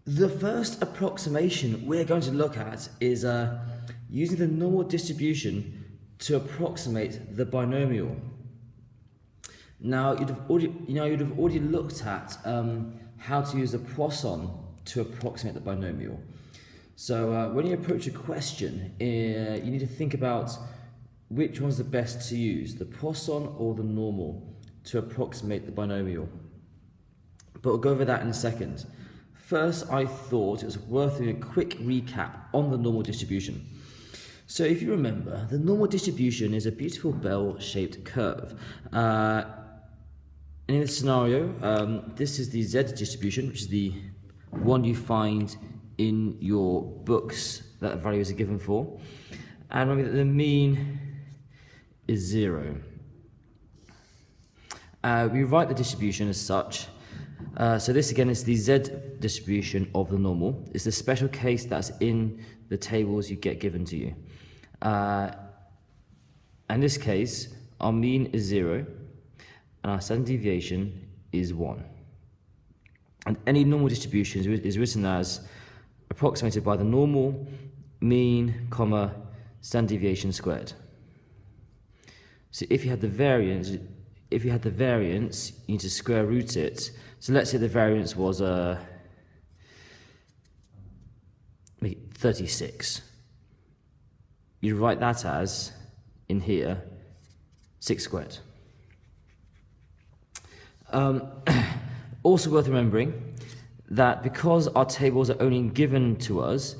The first approximation we're going to look at is using the normal distribution to approximate the binomial. Now, you'd have already looked at how to use the Poisson to approximate the binomial. So when you approach a question, you need to think about which one's the best to use, the Poisson or the normal, to approximate the binomial. But we'll go over that in a second. First, I thought it was worth doing a quick recap on the normal distribution. So if you remember, the normal distribution is a beautiful bell-shaped curve. In this scenario, this is the Z distribution, which is the one you find in your books that values are given for. And remember that the mean is 0. We write the distribution as such. So this again is the Z distribution of the normal. It's the special case that's in the tables you get given to you. In this case, our mean is 0 and our standard deviation is 1. And any normal distribution is written as approximated by the normal, mean, comma, standard deviation squared. So if you had the variance, you need to square root it. So let's say the variance was 36. You write that as, in here, 6 squared. Also worth remembering that because our tables are only given to us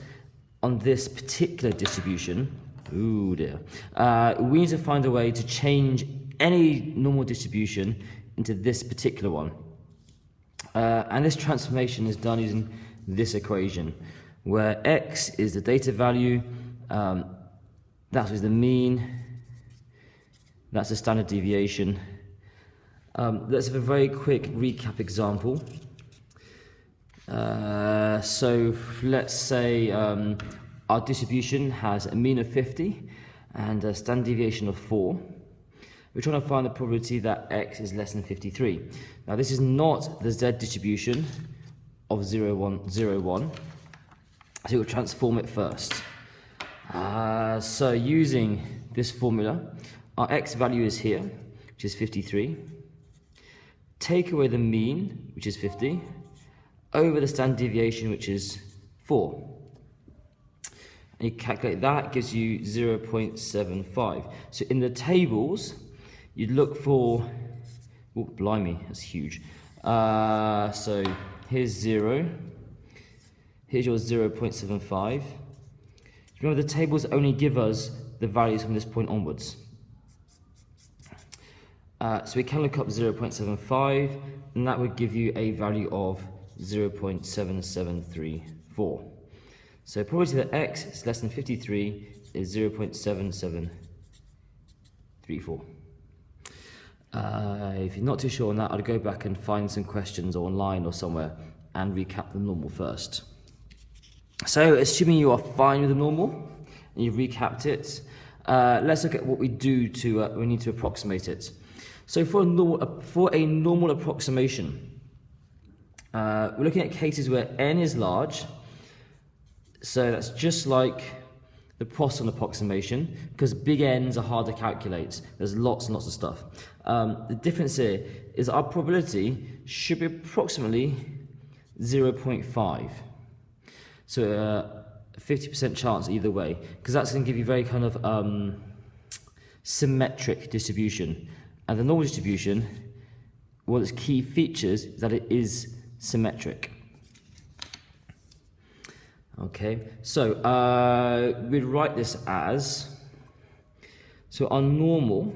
on this particular distribution, we need to find a way to change any normal distribution into this particular one. And this transformation is done using this equation, where x is the data value, that is the mean, that's the standard deviation. Let's have a very quick recap example. So let's say our distribution has a mean of 50 and a standard deviation of 4. We're trying to find the probability that x is less than 53. Now this is not the Z distribution of 0, 1, 0, 1. So we'll transform it first. So using this formula, our x value is here, which is 53. Take away the mean, which is 50, over the standard deviation, which is 4. And you calculate that, gives you 0.75. So in the tables, you'd look for, oh, blimey, that's huge. So here's 0. Here's your 0.75. Remember, the tables only give us the values from this point onwards. So we can look up 0.75, and that would give you a value of 0.7734. So probability that x is less than 53 is 0.7734. If you're not too sure on that, I'd go back and find some questions online or somewhere and recap the normal first. So assuming you are fine with the normal and you've recapped it, let's look at what we do to we need to approximate it. So for a normal approximation, we're looking at cases where n is large. So that's just like the Poisson approximation, because big N's are hard to calculate. There's lots and lots of stuff. The difference here is our probability should be approximately 0.5. So a 50% chance either way, because that's going to give you very kind of symmetric distribution. And the normal distribution, one of its key features is that it is symmetric. Okay, so we'd write this as, so our normal,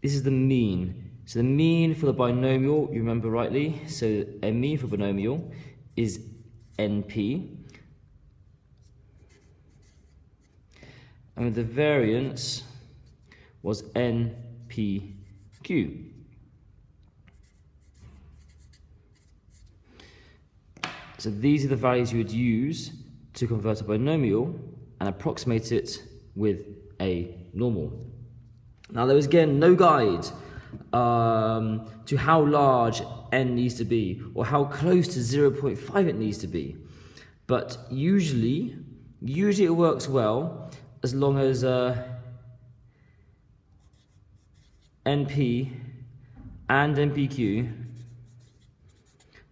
this is the mean. So the mean for the binomial, you remember rightly, so a mean for binomial is NP. And the variance was NPQ. So these are the values you would use to convert a binomial and approximate it with a normal. Now there is again no guide to how large n needs to be, or how close to 0.5 it needs to be. But usually it works well as long as NP and NPQ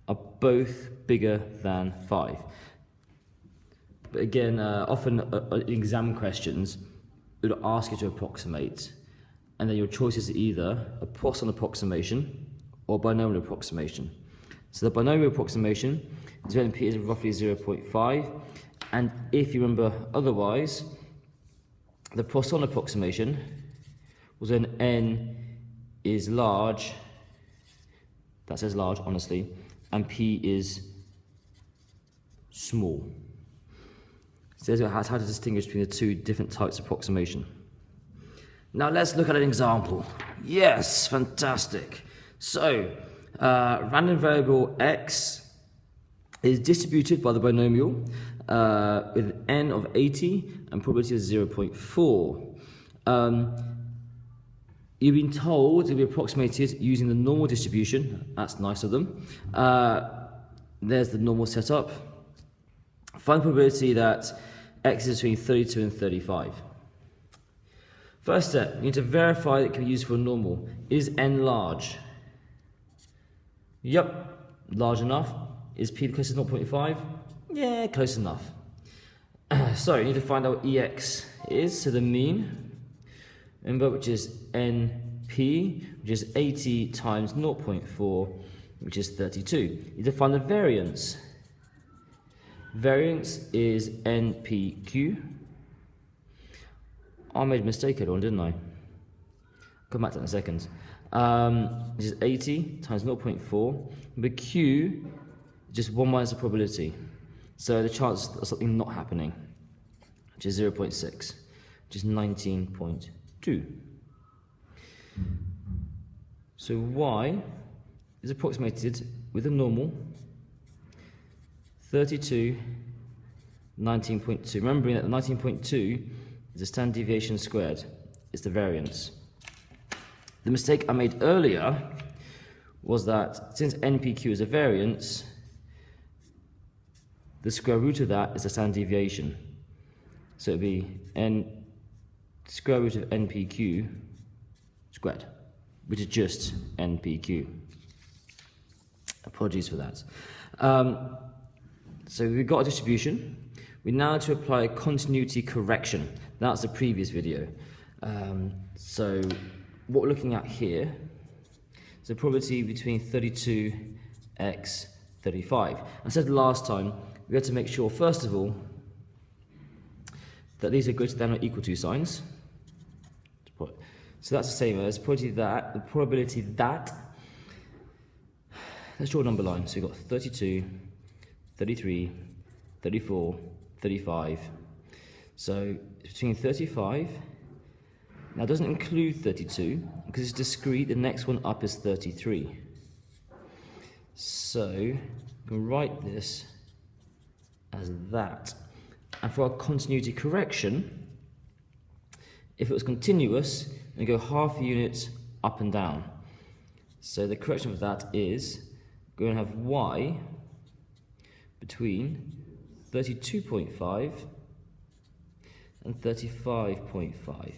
are both bigger than 5. But again, often exam questions would ask you to approximate, and then your choices are either a Poisson approximation or binomial approximation. So the binomial approximation is when P is roughly 0.5, and if you remember otherwise, the Poisson approximation was when n is large, that says large honestly, and P is small. So that's how to distinguish between the two different types of approximation. Now let's look at an example. Yes, fantastic. So, random variable x is distributed by the binomial with an n of 80 and probability of 0.4. You've been told to be approximated using the normal distribution. That's nice of them. There's the normal setup. Find the probability that x is between 32 and 35. First step, you need to verify that it can be used for a normal. Is n large? Yep, large enough. Is p close to 0.5? Yeah, close enough. So you need to find out what ex is, so the mean, remember, which is np, which is 80 times 0.4, which is 32. You need to find the variance. Variance is npq. I made a mistake earlier on, didn't I? Come back to that in a second. Which is 80 times 0.4. But q is just 1 minus the probability. So the chance of something not happening, which is 0.6, which is 19.2. So y is approximated with a normal 32, 19.2. Remembering that the 19.2 is the standard deviation squared. It's the variance. The mistake I made earlier was that since NPQ is a variance, the square root of that is the standard deviation. So it would be n square root of NPQ squared, which is just NPQ. Apologies for that. So we've got a distribution. We now need to apply a continuity correction. That's the previous video. So what we're looking at here is the probability between 32x 35. I said last time we had to make sure, first of all, that these are greater than or equal to signs. So that's the same as the probability that, let's draw a number line. So we've got 32, 33, 34, 35. So it's between 35. Now it doesn't include 32 because it's discrete. The next one up is 33. So you can write this as that. And for our continuity correction, if it was continuous, we go half a unit up and down. So the correction of that is we're going to have y between 32.5 and 35.5.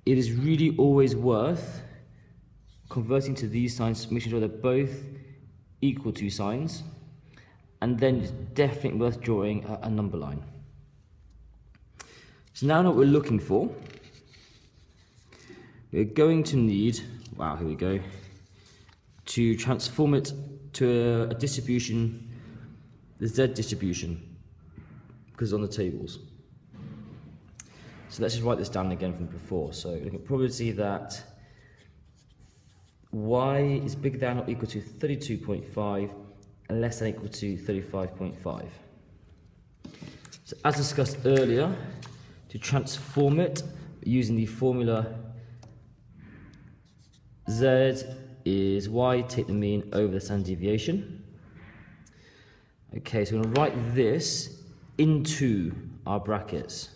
It is really always worth converting to these signs, making sure they're both equal to signs, and then it's definitely worth drawing a number line. So now what we're looking for, we're going to need, wow, here we go, to transform it to a distribution, the Z distribution, because it's on the tables. So let's just write this down again from before. So looking at probability that y is bigger than or equal to 32.5 and less than or equal to 35.5. So as discussed earlier, to transform it using the formula Z is y, take the mean over the standard deviation. Okay, so we're going to write this into our brackets.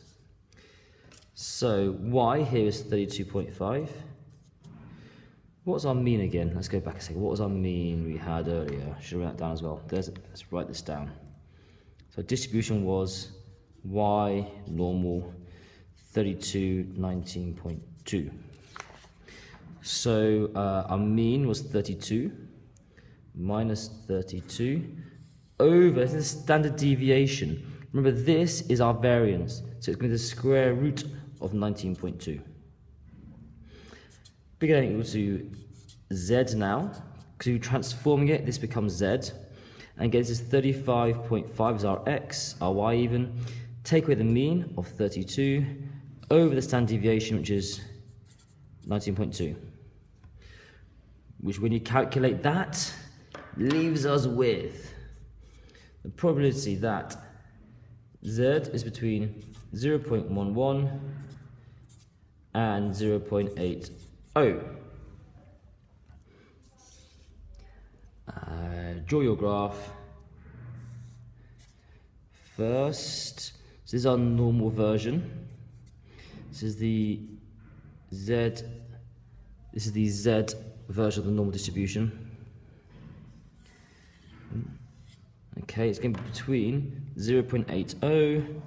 So y here is 32.5. What's our mean again? Let's go back a second. What was our mean we had earlier? Should have written that down as well. Let's write this down. So distribution was y normal 32, 19.2. So our mean was 32 minus 32 over, this is standard deviation. Remember, this is our variance, so it's going to be the square root of 19.2. Bigger than or equal to z now, because we're transforming it, this becomes z, and again this is 35.5 is our x, our y even. Take away the mean of 32 over the standard deviation, which is 19.2. Which, when you calculate that, leaves us with the probability that z is between 0.11 and 0.80. Draw your graph. First, this is our normal version. This is the z. This is the z version of the normal distribution. Okay, it's going to be between 0.80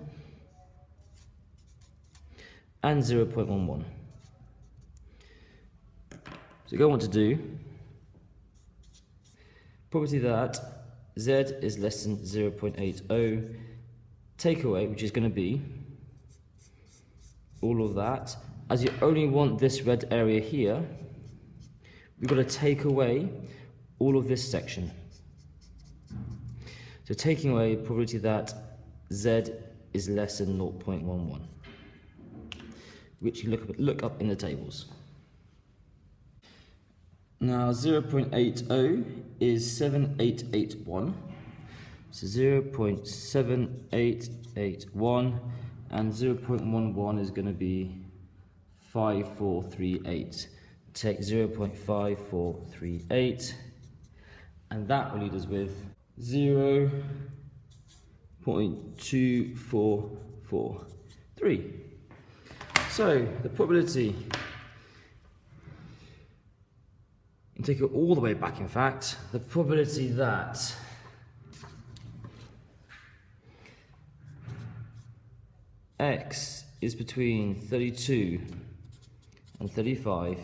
and 0.11. So go on to do probability that z is less than 0.80, take away, which is going to be all of that. As you only want this red area here, we've got to take away all of this section. So taking away probability that z is less than 0.11, which you look up in the tables. Now 0.80 is 7881, so 0.7881, and 0.11 is going to be 5438. Take 0.5438, and that will leave us with 0.2443. So the probability, and take it all the way back, in fact, the probability that x is between 32 and 35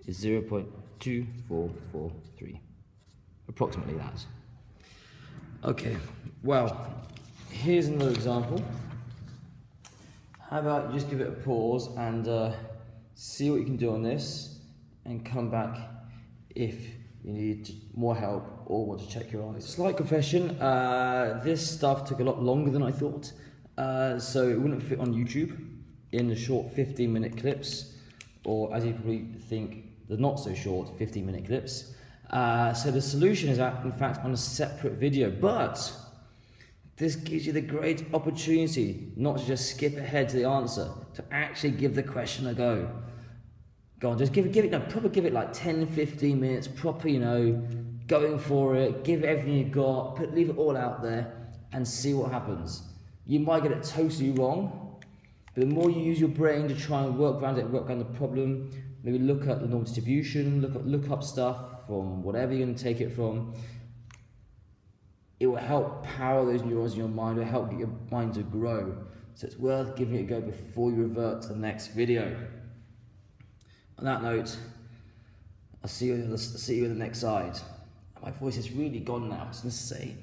is 0.2443, approximately that. Okay, well, here's another example. How about you just give it a pause and see what you can do on this, and come back if you need more help or want to check your eyes. Slight confession, this stuff took a lot longer than I thought, so it wouldn't fit on YouTube in the short 15-minute clips, or as you probably think, the not so short 15-minute clips. So the solution is in fact on a separate video, but this gives you the great opportunity not to just skip ahead to the answer, to actually give the question a go. Go on, just give it like 10-15 minutes, proper, going for it, give it everything you've got, leave it all out there and see what happens. You might get it totally wrong, but the more you use your brain to try and work around it, work around the problem, maybe look at the normal distribution, look up stuff from whatever you're going to take it from, it will help power those neurons in your mind, it will help get your mind to grow. So it's worth giving it a go before you revert to the next video. On that note, I'll see you on the next side. My voice is really gone now, it's insane.